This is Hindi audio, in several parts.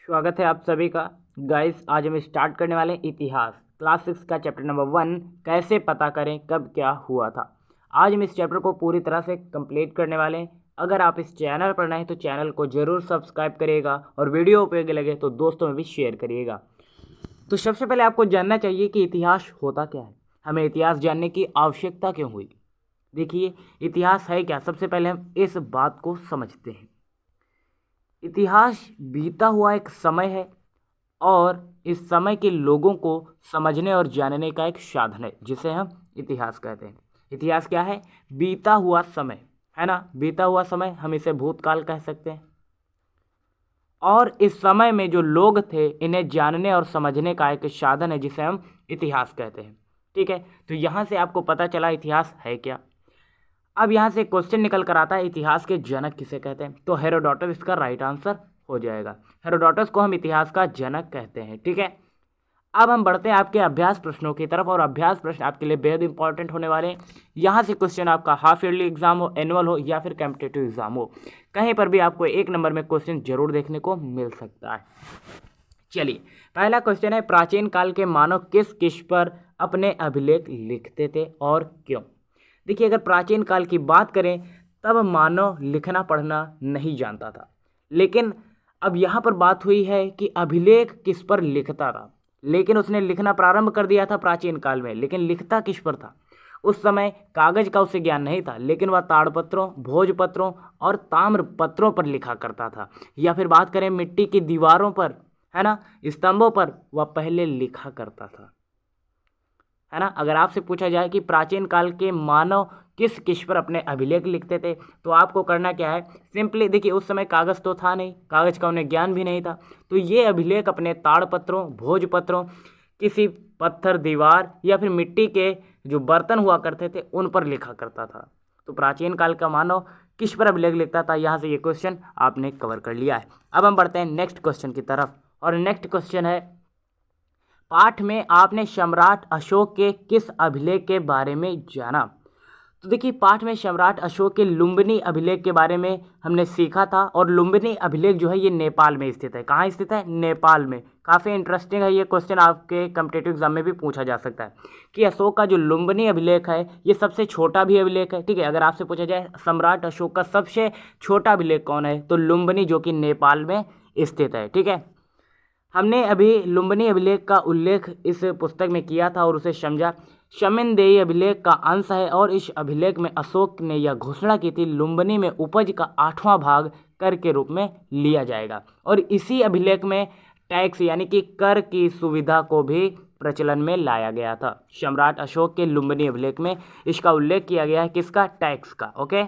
स्वागत है आप सभी का। गाइस, आज हम स्टार्ट करने वाले हैं इतिहास क्लास 6 का चैप्टर नंबर 1, कैसे पता करें कब क्या हुआ था। आज हम इस चैप्टर को पूरी तरह से कंप्लीट करने वाले हैं। अगर आप इस चैनल पर नए हैं तो चैनल को जरूर सब्सक्राइब करिएगा और वीडियो उपयोगी लगे तो दोस्तों में भी शेयर करिएगा। तो सबसे पहले आपको जानना चाहिए कि इतिहास होता क्या है, हमें इतिहास जानने की आवश्यकता क्यों हुई। देखिए, इतिहास है क्या, सबसे पहले हम इस बात को समझते हैं। इतिहास बीता हुआ एक समय है और इस समय के लोगों को समझने और जानने का एक साधन है जिसे हम इतिहास कहते हैं। इतिहास क्या है? बीता हुआ समय, है ना। बीता हुआ समय, हम इसे भूतकाल कह सकते हैं। और इस समय में जो लोग थे इन्हें जानने और समझने का एक साधन है जिसे हम इतिहास कहते हैं। ठीक है, तो यहाँ से आपको पता चला इतिहास है क्या। अब यहाँ से क्वेश्चन निकल कर आता है, इतिहास के जनक किसे कहते हैं? तो हेरोडोटस इसका राइट आंसर हो जाएगा। हेरोडोटस को हम इतिहास का जनक कहते हैं। ठीक है, अब हम बढ़ते हैं आपके अभ्यास प्रश्नों की तरफ, और अभ्यास प्रश्न आपके लिए बेहद इंपॉर्टेंट होने वाले हैं। यहाँ से क्वेश्चन आपका हाफ ईयरली एग्जाम हो, एनुअल हो या फिर कॉम्पिटिटिव एग्जाम हो, कहीं पर भी आपको 1 नंबर में क्वेश्चन जरूर देखने को मिल सकता है। चलिए, पहला क्वेश्चन है, प्राचीन काल के मानव किस किस पर अपने अभिलेख लिखते थे और क्यों? देखिए, अगर प्राचीन काल की बात करें तब मानव लिखना पढ़ना नहीं जानता था, लेकिन अब यहाँ पर बात हुई है कि अभिलेख किस पर लिखता था। लेकिन उसने लिखना प्रारंभ कर दिया था प्राचीन काल में, लेकिन लिखता किस पर था? उस समय कागज का उसे ज्ञान नहीं था, लेकिन वह ताड़पत्रों, भोजपत्रों और ताम्र पत्रों पर लिखा करता था। या फिर बात करें मिट्टी की दीवारों पर, है ना, स्तंभों पर वह पहले लिखा करता था, है ना। अगर आपसे पूछा जाए कि प्राचीन काल के मानव किस किस पर अपने अभिलेख लिखते थे, तो आपको करना क्या है, सिंपली देखिए, उस समय कागज़ तो था नहीं, कागज़ का उन्हें ज्ञान भी नहीं था, तो ये अभिलेख अपने ताड़पत्रों, भोजपत्रों, किसी पत्थर, दीवार या फिर मिट्टी के जो बर्तन हुआ करते थे उन पर लिखा करता था। तो प्राचीन काल का मानव किस पर अभिलेख लिखता था, यहाँ से ये क्वेश्चन आपने कवर कर लिया है। अब हम बढ़ते हैं नेक्स्ट क्वेश्चन की तरफ, और नेक्स्ट क्वेश्चन है, पाठ में आपने सम्राट अशोक के किस अभिलेख के बारे में जाना? तो देखिए, पाठ में सम्राट अशोक के लुम्बिनी अभिलेख के बारे में हमने सीखा था, और लुम्बिनी अभिलेख जो है ये नेपाल में स्थित है। कहाँ स्थित है? नेपाल में। काफ़ी इंटरेस्टिंग है ये क्वेश्चन, आपके कॉम्पिटिटिव एग्जाम में भी पूछा जा सकता है कि अशोक का जो लुम्बिनी अभिलेख है ये सबसे छोटा भी अभिलेख है। ठीक है, अगर आपसे पूछा जाए सम्राट अशोक का सबसे छोटा अभिलेख कौन है, तो लुम्बिनी, जो कि नेपाल में स्थित है। ठीक है, हमने अभी लुम्बिनी अभिलेख का उल्लेख इस पुस्तक में किया था और उसे समझा। शमिंदेई अभिलेख का अंश है, और इस अभिलेख में अशोक ने यह घोषणा की थी, लुम्बिनी में उपज का 8वां भाग कर के रूप में लिया जाएगा। और इसी अभिलेख में टैक्स यानी कि कर की सुविधा को भी प्रचलन में लाया गया था। सम्राट अशोक के लुम्बिनी अभिलेख में इसका उल्लेख किया गया है, किसका? टैक्स का। ओके,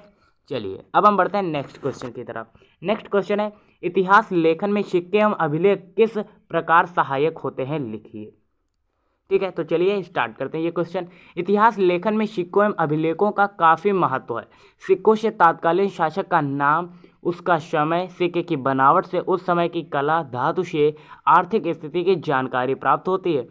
चलिए अब हम बढ़ते हैं नेक्स्ट क्वेश्चन की तरफ। नेक्स्ट क्वेश्चन है, इतिहास लेखन में सिक्के एवं अभिलेख किस प्रकार सहायक होते हैं, लिखिए। ठीक है, तो चलिए स्टार्ट करते हैं ये क्वेश्चन। इतिहास लेखन में सिक्कों एवं अभिलेखों का काफ़ी महत्व है। सिक्कों से तात्कालीन शासक का नाम, उसका समय, सिक्के की बनावट से उस समय की कला, धातु से आर्थिक स्थिति की जानकारी प्राप्त होती है।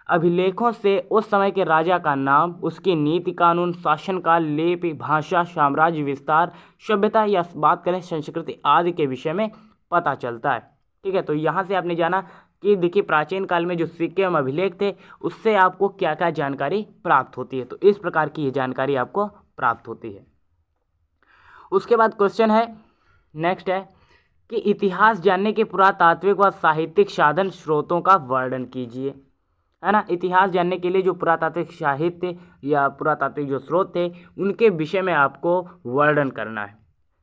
अभिलेखों से उस समय के राजा का नाम, उसकी नीति कानून, शासनकाल, लिपि, भाषा, साम्राज्य विस्तार, सभ्यता या बात करें संस्कृति आदि के विषय में पता चलता है। ठीक है, तो यहाँ से आपने जाना कि देखिए, प्राचीन काल में जो सिक्के एवं अभिलेख थे उससे आपको क्या क्या जानकारी प्राप्त होती है, तो इस प्रकार की ये जानकारी आपको प्राप्त होती है। उसके बाद क्वेश्चन है, नेक्स्ट है कि इतिहास जानने के पुरातात्विक व साहित्यिक साधन स्रोतों का वर्णन कीजिए, है ना। इतिहास जानने के लिए जो पुरातात्विक साहित्य या पुरातात्विक जो स्रोत थे उनके विषय में आपको वर्णन करना है।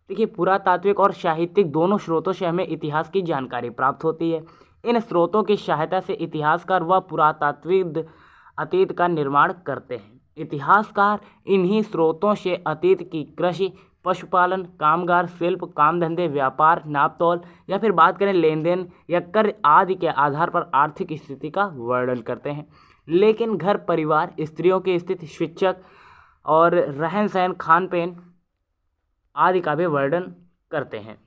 देखिए, पुरातात्विक और साहित्यिक दोनों स्रोतों से हमें इतिहास की जानकारी प्राप्त होती है। इन स्रोतों की सहायता से इतिहासकार व पुरातात्विक अतीत का निर्माण करते हैं। इतिहासकार इन्हीं स्रोतों से अतीत की कृषि, पशुपालन, कामगार, शिल्प, काम धंधे, व्यापार, नापतोल या फिर बात करें लेन देन या कर आदि के आधार पर आर्थिक स्थिति का वर्णन करते हैं। लेकिन घर परिवार, स्त्रियों की स्थिति, शिक्षक और रहन सहन, खान पीन आदि का भी वर्णन करते हैं।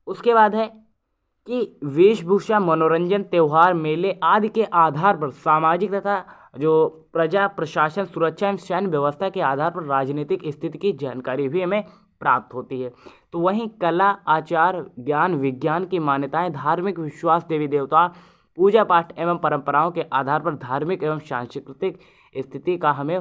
उसके बाद है कि वेशभूषा, मनोरंजन, त्यौहार, मेले आदि के आधार पर सामाजिक तथा जो प्रजा प्रशासन, सुरक्षा एवं सैन्य व्यवस्था के आधार पर राजनीतिक स्थिति की जानकारी भी हमें प्राप्त होती है। तो वहीं कला, आचार, ज्ञान, विज्ञान की मान्यताएं, धार्मिक विश्वास, देवी देवता, पूजा पाठ एवं परंपराओं के आधार पर धार्मिक एवं सांस्कृतिक स्थिति का हमें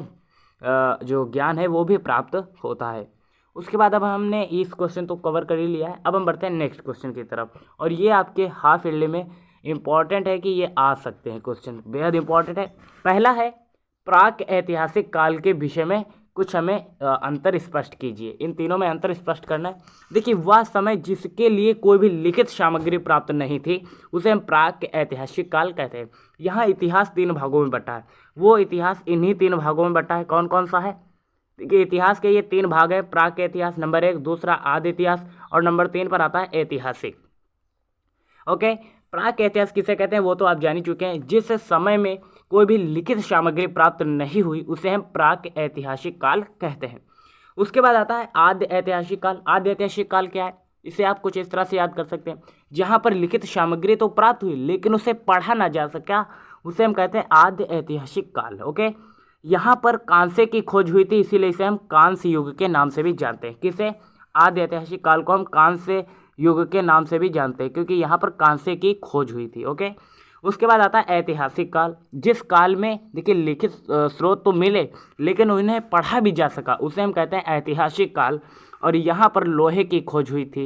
जो ज्ञान है वो भी प्राप्त होता है। उसके बाद अब हमने इस क्वेश्चन तो कवर कर ही लिया है। अब हम बढ़ते हैं नेक्स्ट क्वेश्चन की तरफ, और ये आपके हाफ ईयरली में इम्पॉर्टेंट है कि ये आ सकते हैं क्वेश्चन, बेहद इंपॉर्टेंट है। पहला है, प्राक ऐतिहासिक काल के विषय में कुछ हमें अंतर स्पष्ट कीजिए। इन तीनों में अंतर स्पष्ट करना है। देखिए, वह समय जिसके लिए कोई भी लिखित सामग्री प्राप्त नहीं थी उसे हम प्राक ऐतिहासिक काल कहते हैं। यहाँ इतिहास 3 भागों में बटा है। वो इतिहास इन्हीं 3 भागों में बटा है। कौन कौन सा है? देखिए, इतिहास के ये 3 भाग है। प्राक इतिहास नंबर 1, दूसरा आदि इतिहास, और नंबर 3 पर आता है ऐतिहासिक। ओके, प्राक इतिहास किसे कहते हैं वो तो आप जान ही चुके हैं। जिस समय में कोई भी लिखित सामग्री प्राप्त नहीं हुई उसे हम प्राक ऐतिहासिक काल कहते हैं। उसके बाद आता है आद्य ऐतिहासिक काल। आद्य ऐतिहासिक काल क्या है? इसे आप कुछ इस तरह से याद कर सकते हैं, जहाँ पर लिखित सामग्री तो प्राप्त हुई लेकिन उसे पढ़ा ना जा सका, उसे हम कहते हैं आद्य ऐतिहासिक काल। ओके, यहाँ पर कांसे की खोज हुई थी, इसीलिए इसे हम कांस्य युग के नाम से भी जानते हैं। किसे? आद्य ऐतिहासिक काल को हम कांस्य युग के नाम से भी जानते हैं, क्योंकि यहाँ पर कांसे की खोज हुई थी। ओके, उसके बाद आता है ऐतिहासिक काल। जिस काल में देखिए लिखित स्रोत तो मिले लेकिन उन्हें पढ़ा भी जा सका, उसे हम कहते हैं ऐतिहासिक काल। और यहाँ पर लोहे की खोज हुई थी,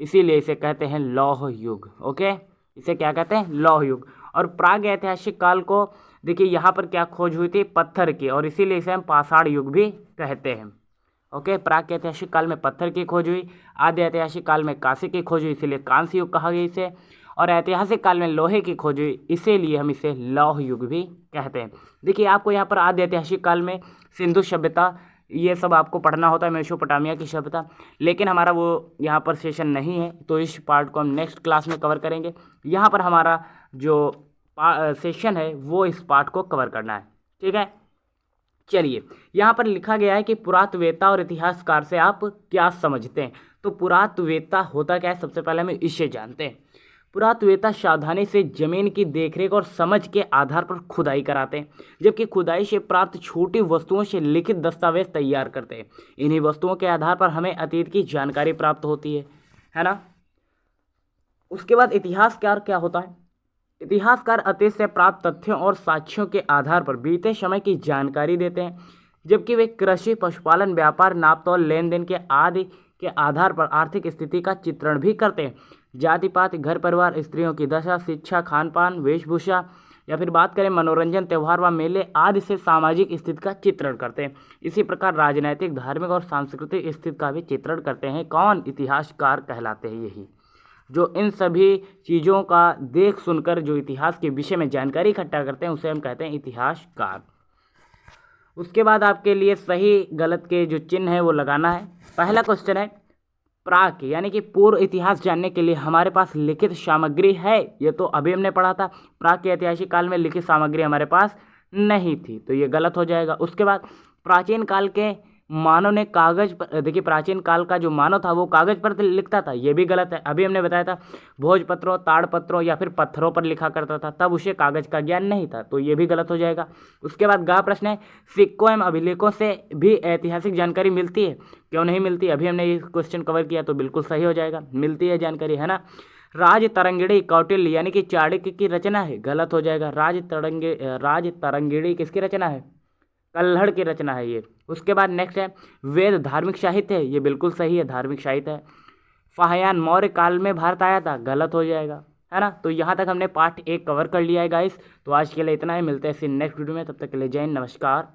इसीलिए इसे कहते हैं लौह युग। ओके, इसे क्या कहते हैं? लौह युग। और प्राग ऐतिहासिक काल को देखिए यहाँ पर क्या खोज हुई थी? पत्थर की, और इसीलिए इसे हम पाषाण युग भी कहते हैं। ओके, प्राग ऐतिहासिक काल में पत्थर की खोज हुई, आद्य ऐतिहासिक काल में कांसे की खोज हुई, इसीलिए कांस्य युग कहा गया इसे, और ऐतिहासिक काल में लोहे की खोज हुई, इसीलिए हम इसे लौह युग भी कहते हैं। देखिए, आपको यहाँ पर आद्य ऐतिहासिक काल में सिंधु सभ्यता ये सब आपको पढ़ना होता है, मेसोपोटामिया की सभ्यता, लेकिन हमारा वो यहाँ पर सेशन नहीं है, तो इस पार्ट को हम नेक्स्ट क्लास में कवर करेंगे। यहाँ पर हमारा जो सेशन है वो इस पार्ट को कवर करना है। ठीक है, चलिए, यहाँ पर लिखा गया है कि पुरातत्ववेत्ता और इतिहासकार से आप क्या समझते हैं। तो पुरातत्ववेत्ता होता क्या है, सबसे पहले हम इसे जानते हैं। पुरातत्ववेत्ता सावधानी से जमीन की देखरेख और समझ के आधार पर खुदाई कराते हैं, जबकि खुदाई से प्राप्त छोटी वस्तुओं से लिखित दस्तावेज तैयार करते हैं। इन्हीं वस्तुओं के आधार पर हमें अतीत की जानकारी प्राप्त होती है ना। उसके बाद इतिहासकार क्या होता है? इतिहासकार अतीत से प्राप्त तथ्यों और साक्ष्यों के आधार पर बीते समय की जानकारी देते हैं, जबकि वे कृषि, पशुपालन, व्यापार, नापतोल, लेन देन के आदि के आधार पर आर्थिक स्थिति का चित्रण भी करते हैं। जाति पाति, घर परिवार, स्त्रियों की दशा, शिक्षा, खान पान, वेशभूषा, या फिर बात करें मनोरंजन, त्यौहार व मेले आदि से सामाजिक स्थिति का चित्रण करते हैं। इसी प्रकार राजनैतिक, धार्मिक और सांस्कृतिक स्थिति का भी चित्रण करते हैं। कौन? इतिहासकार कहलाते हैं यही, जो इन सभी चीज़ों का देख सुनकर जो इतिहास के विषय में जानकारी इकट्ठा करते हैं उसे हम कहते हैं इतिहासकार। उसके बाद आपके लिए सही गलत के जो चिन्ह है वो लगाना है। पहला क्वेश्चन है, प्राक यानी कि पूर्व इतिहास जानने के लिए हमारे पास लिखित सामग्री है। ये तो अभी हमने पढ़ा था, प्राक के ऐतिहासिक काल में लिखित सामग्री हमारे पास नहीं थी, तो ये गलत हो जाएगा। उसके बाद प्राचीन काल के मानव ने कागज पर, देखिए प्राचीन काल का जो मानव था वो कागज पर लिखता था, ये भी गलत है। अभी हमने बताया था भोजपत्रों, ताड़पत्रों या फिर पत्थरों पर लिखा करता था, तब उसे कागज का ज्ञान नहीं था, तो ये भी गलत हो जाएगा। उसके बाद गा प्रश्न है, सिक्कों एवं अभिलेखों से भी ऐतिहासिक जानकारी मिलती है, क्यों नहीं मिलती? अभी हमने ये क्वेश्चन कवर किया, तो बिल्कुल सही हो जाएगा, मिलती है जानकारी, है ना। राज तरंगिणी कौटिल्य यानी कि चाणक्य की रचना है, गलत हो जाएगा। राज तरंगिणी किसकी रचना है? कल्हड़ की रचना है ये। उसके बाद नेक्स्ट है, वेद धार्मिक साहित्य है, ये बिल्कुल सही है, धार्मिक साहित्य है। फाहयान मौर्य काल में भारत आया था, गलत हो जाएगा, है ना। तो यहाँ तक हमने पार्ट 1 कवर कर लिया है गाइस। तो आज के लिए इतना ही, मिलते हैं फिर नेक्स्ट वीडियो में, तब तक के लिए जय हिंद, नमस्कार।